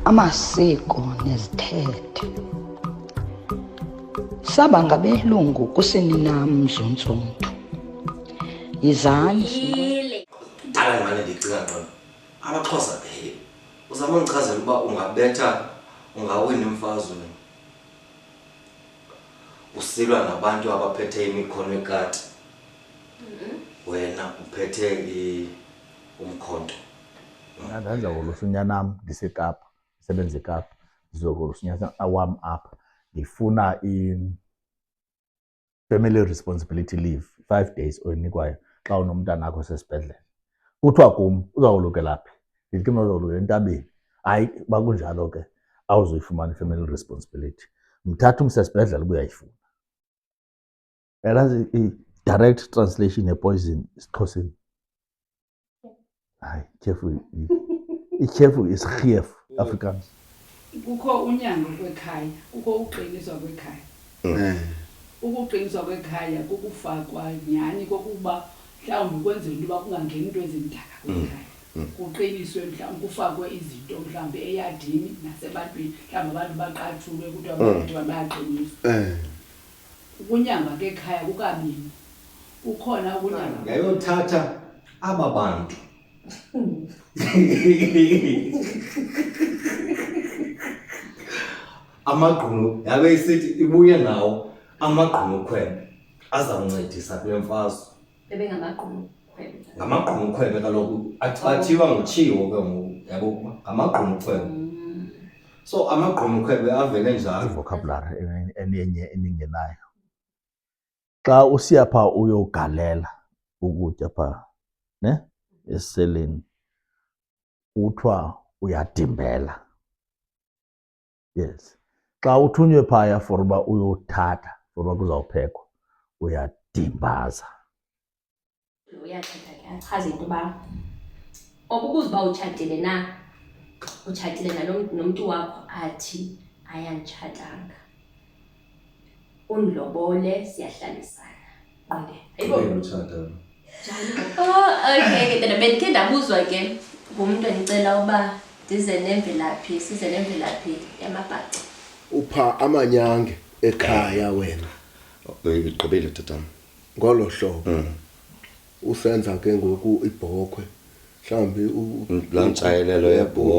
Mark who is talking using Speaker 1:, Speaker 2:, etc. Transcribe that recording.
Speaker 1: amasiko nezithethe. Saba ngabelungu kusininam Mzuzu-Ntuthu. Yizani
Speaker 2: Dala ngane ndicinga ngqo. Abaxhosa uzama ungichazela uba ungabetha ungawina imfazwe. Usilwa nabantu abaphethe imikhono ekati. Wena uphethe umkhonto.
Speaker 3: Ndanza ngolusunya nam ndiseKapa, ndisebenza eKapa. Ndizokolusunya awam apha. Ndifuna family responsibility leave 5 days oyinikwayo xa unomntana akho sesibhedlele. Kuthiwa kum uzawulukela phi? Ndithi mna uzawulukela entabeni. Hayi, bakunjalo ke awuzoyifumana i-family responsibility. Mthatha umse esibhedlele uba uyayifuna. Yalazi i-direct translation ye-poison isiXhoseni. Hayi, ityhefu isirhiefu Afrikaans.
Speaker 4: Kukho unyango kwekhaya, kukho ukuqiniswa kwekhaya. Ukuqiniswa kwekhaya kukufakwa nyani kokuba mhlawumbi kwenzela into yoba kungangeni into ezimdaka kwekhaya. Kuqiniswe mhlawumbi kufakwe izinto mhlawumbi eyadini nasebantwini, mhlawumbi abantu baqathulwe kuthiwa abantu bayaqiniswa. Ukunyanga kwekhaya kukabini. Kukhona ukunyanga.
Speaker 2: Ngayothatha aba bantu. Amagqunu yabe isithi ibuye nawo amagqunu khwebe azawuncedisa kule mfazwe.
Speaker 5: Bebengamagqunu khwebe.
Speaker 2: Ngamagqunu khwebe kaloku athiwa ngotshiwo ke ngoku yabo ngamagqunu khwebe. So amagqunu khwebe avele njalo
Speaker 3: vocabulary enyenye eningenayo. Xa usiya pha uyogalela ukutya pha esiseleni kuthiwa uyadimbela. Yes. Xa uthunywe phaya for uba uyothatha for uba kuzawuphekwa uyadimbaza.
Speaker 5: Uyathatha ke achaze into yoba okukuze uba utshatile na, utshatile nomntu wakho athi ayanditshatanga, undilobole siyahlalisana. Okay, ke bendikhe ndabuzwa ke ngumntu endicela uba ndize nemvelaphi, size nemvelaphi yamaBhaca.
Speaker 6: Upha amanyange ekhaya wena.
Speaker 2: Igqibile tatam.
Speaker 6: Ngolo hlobo. Usenza ke ngoku ibhokhwe. Mhlambi
Speaker 2: Lantshayelelo yebhokhwe.